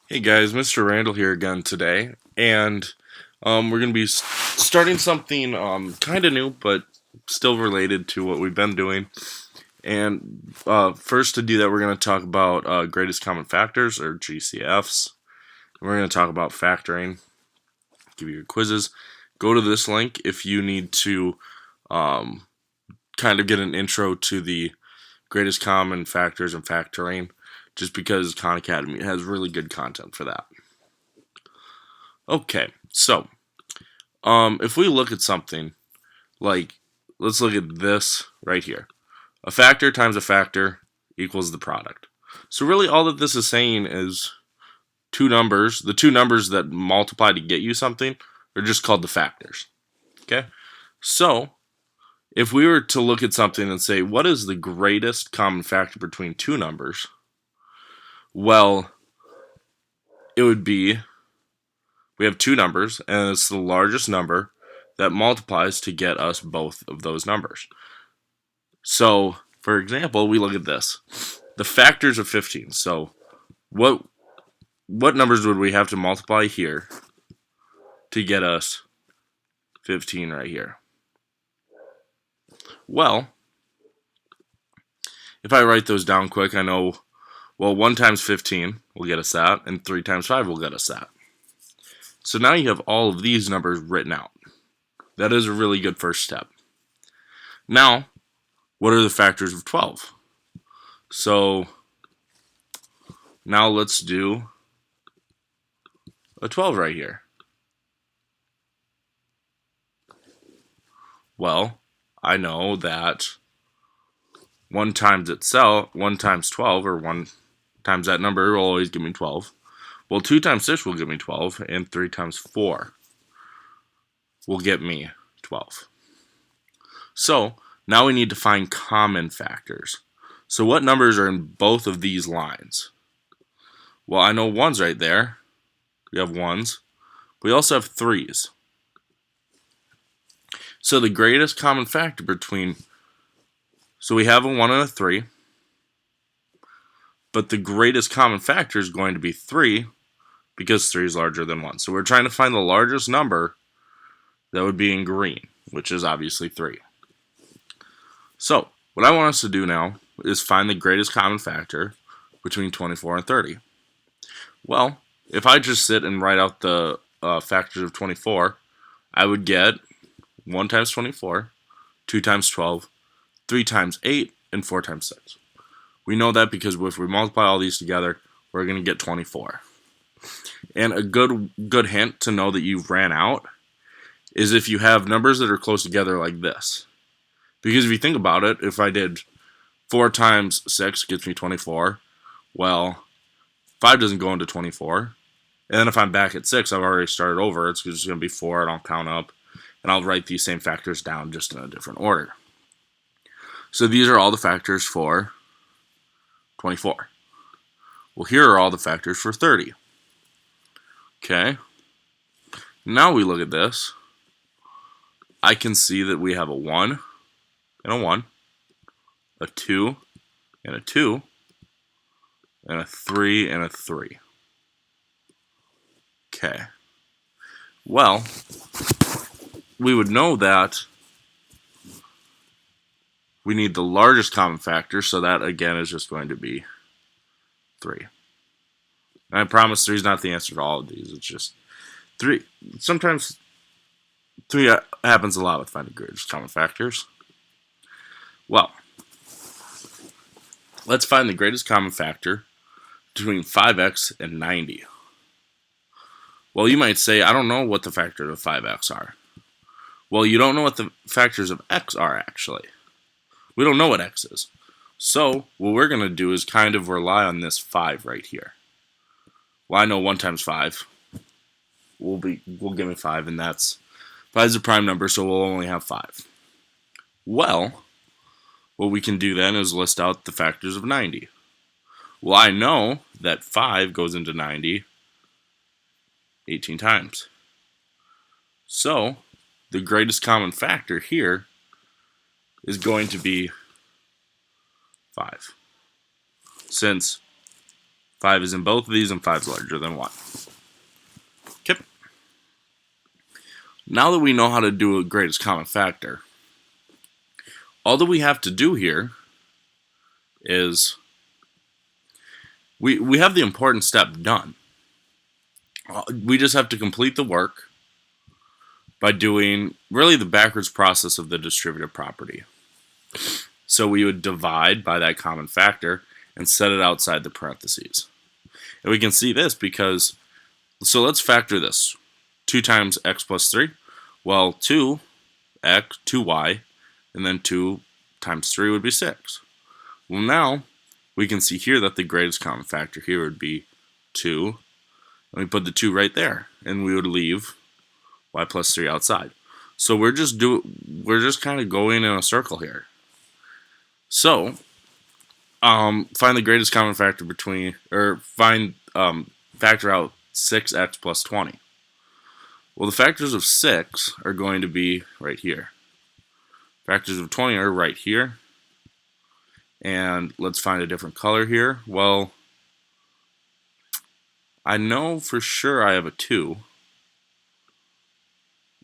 Hey guys, Mr. Randall here again today, and we're going to be starting something kind of new, but still related to what we've been doing. And first, to do that, we're going to talk about greatest common factors, or GCFs. We're going to talk about factoring, give you your quizzes. Go to this link if you need to um, kind of get an intro to the greatest common factors and factoring, just because Khan Academy has really good content for that. Okay, so if we look at something like, let's look at this right here. A factor times a factor equals the product. So really all that this is saying is two numbers, the two numbers that multiply to get you something are just called the factors. Okay? So if we were to look at something and say, what is the greatest common factor between two numbers? Well, it would be, we have two numbers, and it's the largest number that multiplies to get us both of those numbers. So, for example, we look at this. The factors of 15. So, what numbers would we have to multiply here to get us 15 right here? Well, if I write those down quick, I know, well, 1 times 15 will get us that, and 3 times 5 will get us that. So now you have all of these numbers written out. That is a really good first step. Now, what are the factors of 12? So, now let's do a 12 right here. Well, I know that 1 times itself, 1 times 12, or 1 times that number will always give me 12. Well, 2 times 6 will give me 12, and 3 times 4 will get me 12. So, now we need to find common factors. So what numbers are in both of these lines? Well, I know 1's right there. We have 1's. We also have 3's. So the greatest common factor between, so we have a 1 and a 3, but the greatest common factor is going to be 3 because 3 is larger than 1. So we're trying to find the largest number that would be in green, which is obviously 3. So what I want us to do now is find the greatest common factor between 24 and 30. Well, if I just sit and write out the factors of 24, I would get 1 times 24, 2 times 12, 3 times 8, and 4 times 6. We know that because if we multiply all these together, we're going to get 24. And a good hint to know that you've ran out is if you have numbers that are close together like this. Because if you think about it, if I did 4 times 6 gets me 24, well, 5 doesn't go into 24. And then if I'm back at 6, I've already started over. It's just going to be 4, and I'll count up. And I'll write these same factors down just in a different order. So these are all the factors for 24. Well, here are all the factors for 30. Okay. Now we look at this. I can see that we have a 1 and a 1, a 2 and a 2, and a 3 and a 3. Okay. Well, we would know that we need the largest common factor, so that again is just going to be 3. And I promise 3 is not the answer to all of these. It's just 3. Sometimes 3 happens a lot with finding greatest common factors. Well, let's find the greatest common factor between 5x and 90. Well, you might say, I don't know what the factors of 5x are. Well, you don't know what the factors of x are, actually. We don't know what x is. So, what we're going to do is kind of rely on this 5 right here. Well, I know 1 times 5 will give me 5, and that's 5 is a prime number, so we'll only have 5. Well, what we can do then is list out the factors of 90. Well, I know that 5 goes into 90 18 times. So, the greatest common factor here is going to be 5. Since 5 is in both of these, and 5 is larger than 1. Okay. Now that we know how to do a greatest common factor, all that we have to do here is we have the important step done. We just have to complete the work by doing really the backwards process of the distributive property. So we would divide by that common factor and set it outside the parentheses. And we can see this because, so let's factor this. 2 times x plus 3. Well, 2y, and then 2 times 3 would be 6. Well, now we can see here that the greatest common factor here would be 2. And we put the 2 right there, and we would leave y plus 3 outside. So we're just kind of going in a circle here. So find the greatest common factor between, or factor out 6x plus 20. Well, the factors of 6 are going to be right here. Factors of 20 are right here. And let's find a different color here. Well, I know for sure I have a 2.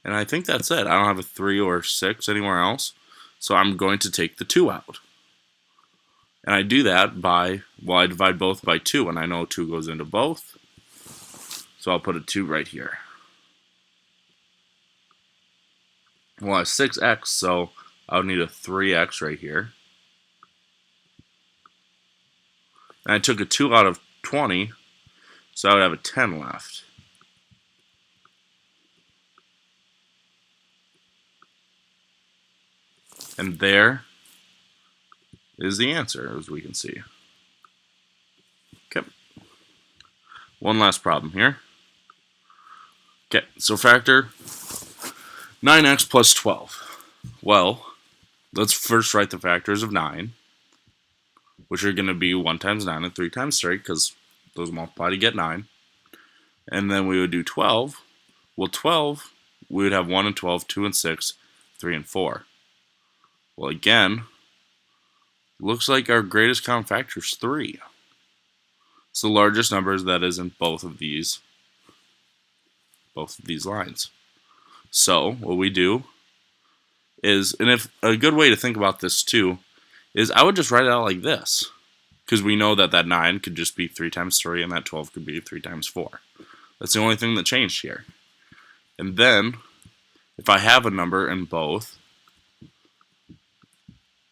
And I think that's it. I don't have a 3 or 6 anywhere else. So I'm going to take the 2 out. And I do that by, well, I divide both by 2, and I know 2 goes into both. So I'll put a 2 right here. Well, I have 6x, so I'll need a 3x right here. And I took a 2 out of 20, so I would have a 10 left. And there is the answer, as we can see. Okay. One last problem here. Okay, so factor 9x plus 12. Well, let's first write the factors of 9, which are going to be 1 times 9 and 3 times 3, because those multiply to get 9. And then we would do 12. Well, 12, we would have 1 and 12, 2 and 6, 3 and 4. Well, again, looks like our greatest common factor is 3. It's the largest numbers that is in both of these lines. So what we do is, and if a good way to think about this too, is I would just write it out like this, because we know that that 9 could just be 3 times 3 and that 12 could be 3 times 4. That's the only thing that changed here. And then if I have a number in both,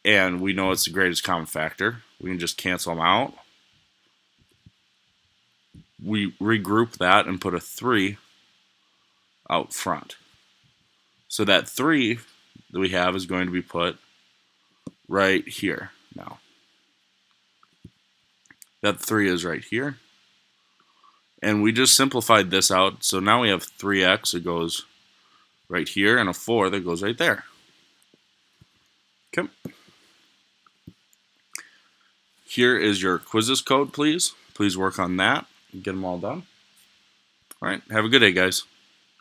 and we know it's the greatest common factor, we can just cancel them out. We regroup that and put a 3 out front. So that 3 that we have is going to be put right here now. That 3 is right here. And we just simplified this out. So now we have 3x that goes right here and a 4 that goes right there. Okay. Here is your quizzes code, please. Please work on that and get them all done. All right. Have a good day, guys.